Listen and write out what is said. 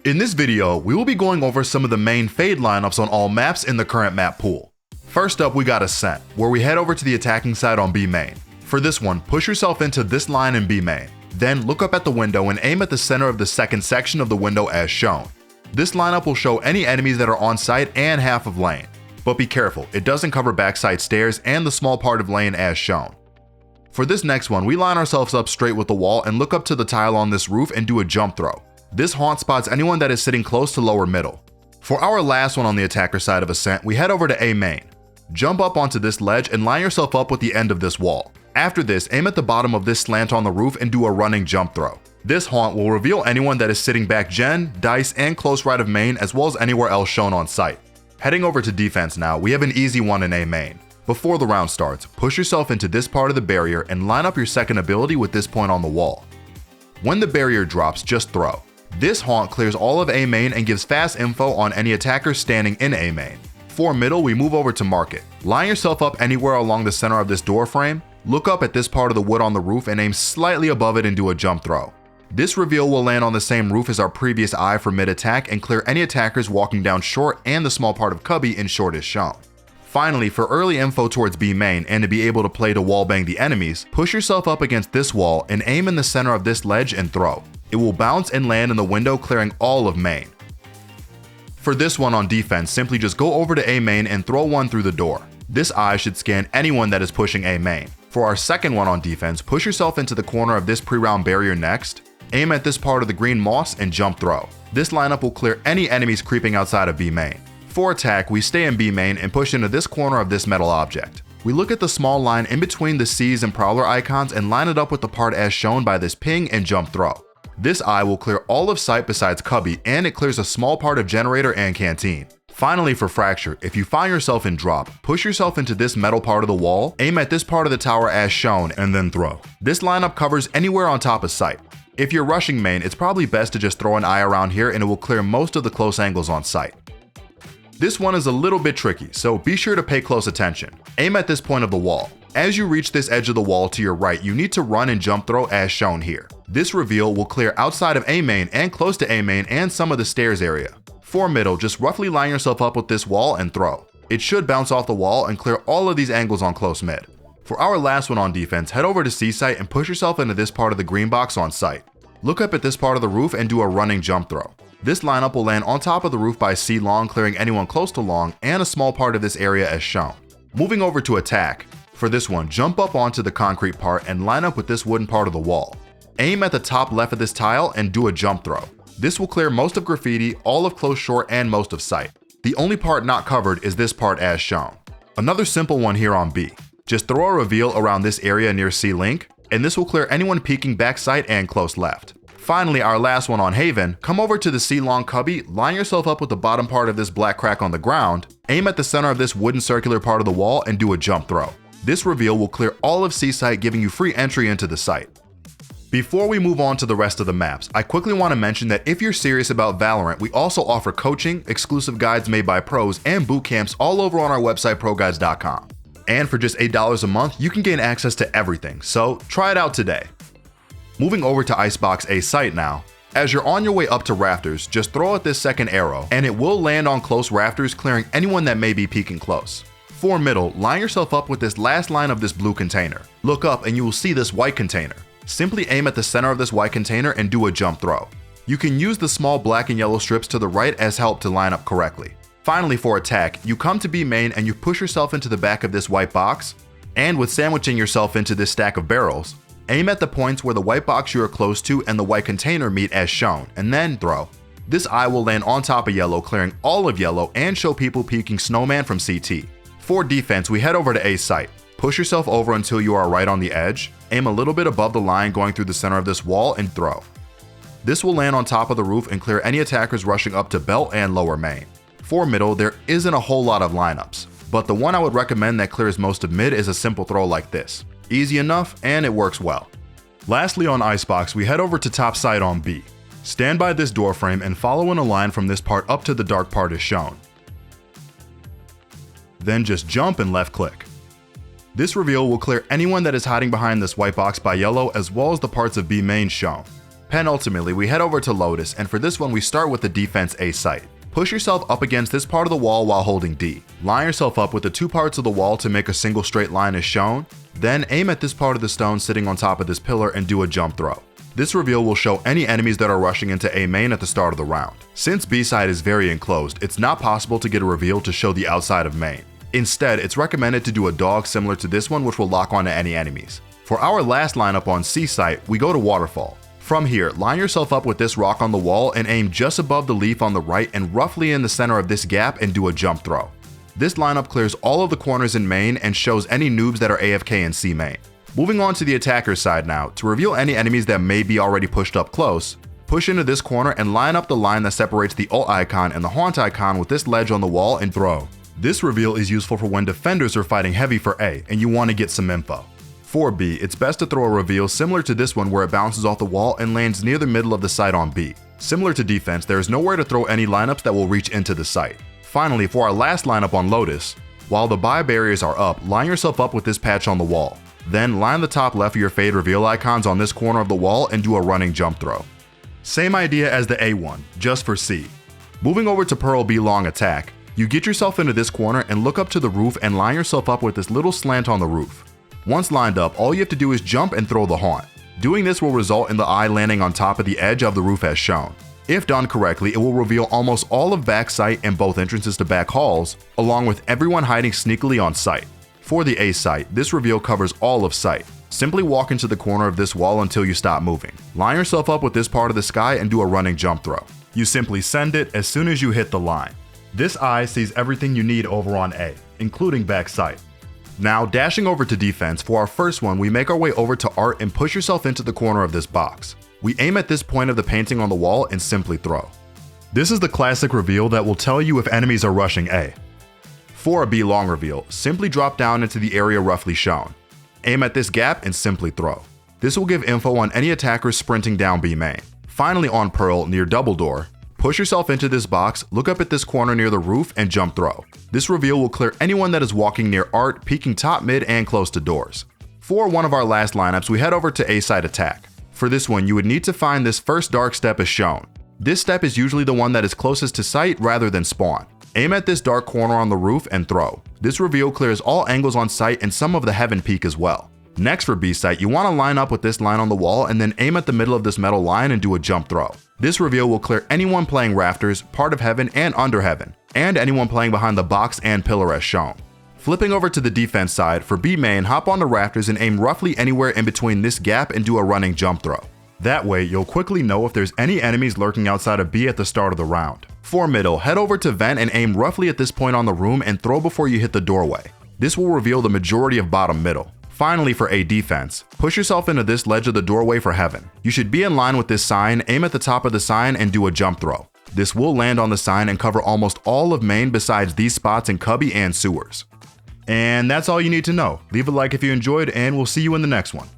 In this video, we will be going over some of the main fade lineups on all maps in the current map pool. First up, we got Ascent, where we head over to the attacking side on B main. For this one, push yourself into this line in B main. Then look up at the window and aim at the center of the second section of the window as shown. This lineup will show any enemies that are on site and half of lane. But be careful, it doesn't cover backside stairs and the small part of lane as shown. For this next one, we line ourselves up straight with the wall and look up to the tile on this roof and do a jump throw. This haunt spots anyone that is sitting close to lower middle. For our last one on the attacker side of Ascent, we head over to A main. Jump up onto this ledge and line yourself up with the end of this wall. After this, aim at the bottom of this slant on the roof and do a running jump throw. This haunt will reveal anyone that is sitting back gen, dice, and close right of main, as well as anywhere else shown on site. Heading over to defense now, we have an easy one in A main. Before the round starts, push yourself into this part of the barrier and line up your second ability with this point on the wall. When the barrier drops, just throw. This haunt clears all of A main and gives fast info on any attackers standing in A main. For middle, we move over to market. Line yourself up anywhere along the center of this door frame, look up at this part of the wood on the roof and aim slightly above it and do a jump throw. This reveal will land on the same roof as our previous eye for mid attack and clear any attackers walking down short and the small part of cubby in short as shown. Finally, for early info towards B main and to be able to play to wallbang the enemies, push yourself up against this wall and aim in the center of this ledge and throw. It will bounce and land in the window, clearing all of main. For this one on defense, simply just go over to A main and throw one through the door. This eye should scan anyone that is pushing A main. For our second one on defense, push yourself into the corner of this pre-round barrier next, aim at this part of the green moss and jump throw. This lineup will clear any enemies creeping outside of B main. For attack, we stay in B main and push into this corner of this metal object. We look at the small line in between the C's and Prowler icons and line it up with the part as shown by this ping and jump throw. This eye will clear all of sight besides cubby, and it clears a small part of generator and canteen. Finally, for fracture, if you find yourself in drop, push yourself into this metal part of the wall, aim at this part of the tower as shown, and then throw. This lineup covers anywhere on top of sight. If you're rushing main, it's probably best to just throw an eye around here and it will clear most of the close angles on sight. This one is a little bit tricky, so be sure to pay close attention. Aim at this point of the wall. As you reach this edge of the wall to your right, you need to run and jump throw as shown here. This reveal will clear outside of A main and close to A main and some of the stairs area. For middle, just roughly line yourself up with this wall and throw. It should bounce off the wall and clear all of these angles on close mid. For our last one on defense, head over to C site and push yourself into this part of the green box on site. Look up at this part of the roof and do a running jump throw. This lineup will land on top of the roof by C long, clearing anyone close to long and a small part of this area as shown. Moving over to attack. For this one, jump up onto the concrete part and line up with this wooden part of the wall. Aim at the top left of this tile and do a jump throw. This will clear most of graffiti, all of close short, and most of sight. The only part not covered is this part as shown. Another simple one here on B. Just throw a reveal around this area near C link, and this will clear anyone peeking back sight and close left. Finally, our last one on Haven, come over to the C long cubby, line yourself up with the bottom part of this black crack on the ground, aim at the center of this wooden circular part of the wall and do a jump throw. This reveal will clear all of C site, giving you free entry into the site. Before we move on to the rest of the maps, I quickly want to mention that if you're serious about Valorant, we also offer coaching, exclusive guides made by pros, and boot camps all over on our website ProGuides.com. And for just $8 a month, you can gain access to everything, so try it out today. Moving over to Icebox A site now. As you're on your way up to rafters, just throw out this second arrow, and it will land on close rafters, clearing anyone that may be peeking close. For middle, line yourself up with this last line of this blue container. Look up and you will see this white container. Simply aim at the center of this white container and do a jump throw. You can use the small black and yellow strips to the right as help to line up correctly. Finally, for attack, you come to B main and you push yourself into the back of this white box, and with sandwiching yourself into this stack of barrels, aim at the points where the white box you are close to and the white container meet as shown, and then throw. This eye will land on top of yellow, clearing all of yellow and show people peeking snowman from CT. For defense, we head over to A site. Push yourself over until you are right on the edge, aim a little bit above the line going through the center of this wall and throw. This will land on top of the roof and clear any attackers rushing up to belt and lower main. For middle, there isn't a whole lot of lineups, but the one I would recommend that clears most of mid is a simple throw like this. Easy enough and it works well. Lastly on Icebox, we head over to top side on B. Stand by this door frame and follow in a line from this part up to the dark part as shown. Then just jump and left click. This reveal will clear anyone that is hiding behind this white box by yellow as well as the parts of B main shown. Penultimately, we head over to Lotus, and for this one we start with the defense A site. Push yourself up against this part of the wall while holding D. Line yourself up with the two parts of the wall to make a single straight line as shown. Then aim at this part of the stone sitting on top of this pillar and do a jump throw. This reveal will show any enemies that are rushing into A main at the start of the round. Since B side is very enclosed, it's not possible to get a reveal to show the outside of main. Instead, it's recommended to do a dog similar to this one, which will lock onto any enemies. For our last lineup on C site, we go to Waterfall. From here, line yourself up with this rock on the wall and aim just above the leaf on the right and roughly in the center of this gap and do a jump throw. This lineup clears all of the corners in main and shows any noobs that are AFK in C main. Moving on to the attacker's side now, to reveal any enemies that may be already pushed up close, push into this corner and line up the line that separates the ult icon and the haunt icon with this ledge on the wall and throw. This reveal is useful for when defenders are fighting heavy for A and you want to get some info. For B, it's best to throw a reveal similar to this one where it bounces off the wall and lands near the middle of the site on B. Similar to defense, there is nowhere to throw any lineups that will reach into the site. Finally, for our last lineup on Lotus, while the buy barriers are up, line yourself up with this patch on the wall. Then line the top left of your fade reveal icons on this corner of the wall and do a running jump throw. Same idea as the A one, just for C. Moving over to Pearl B long attack, you get yourself into this corner and look up to the roof and line yourself up with this little slant on the roof. Once lined up, all you have to do is jump and throw the haunt. Doing this will result in the eye landing on top of the edge of the roof as shown. If done correctly, it will reveal almost all of back site and both entrances to back halls, along with everyone hiding sneakily on site. For the A site, this reveal covers all of site. Simply walk into the corner of this wall until you stop moving. Line yourself up with this part of the sky and do a running jump throw. You simply send it as soon as you hit the line. This eye sees everything you need over on A, including back site. Now, dashing over to defense, for our first one, we make our way over to art and push yourself into the corner of this box. We aim at this point of the painting on the wall and simply throw. This is the classic reveal that will tell you if enemies are rushing A. For a B long reveal, simply drop down into the area roughly shown. Aim at this gap and simply throw. This will give info on any attackers sprinting down B main. Finally on Pearl, near double door, push yourself into this box, look up at this corner near the roof and jump throw. This reveal will clear anyone that is walking near art, peeking top, mid, and close to doors. For one of our last lineups, we head over to A side attack. For this one, you would need to find this first dark step as shown. This step is usually the one that is closest to sight rather than spawn. Aim at this dark corner on the roof and throw. This reveal clears all angles on sight and some of the heaven peak as well. Next for B site, you want to line up with this line on the wall and then aim at the middle of this metal line and do a jump throw. This reveal will clear anyone playing rafters, part of heaven, and under heaven, and anyone playing behind the box and pillar as shown. Flipping over to the defense side, for B main, hop on the rafters and aim roughly anywhere in between this gap and do a running jump throw. That way, you'll quickly know if there's any enemies lurking outside of B at the start of the round. For middle, head over to vent and aim roughly at this point on the room and throw before you hit the doorway. This will reveal the majority of bottom middle. Finally, for A defense, push yourself into this ledge of the doorway for heaven. You should be in line with this sign, aim at the top of the sign, and do a jump throw. This will land on the sign and cover almost all of main besides these spots in cubby and sewers. And that's all you need to know. Leave a like if you enjoyed, and we'll see you in the next one.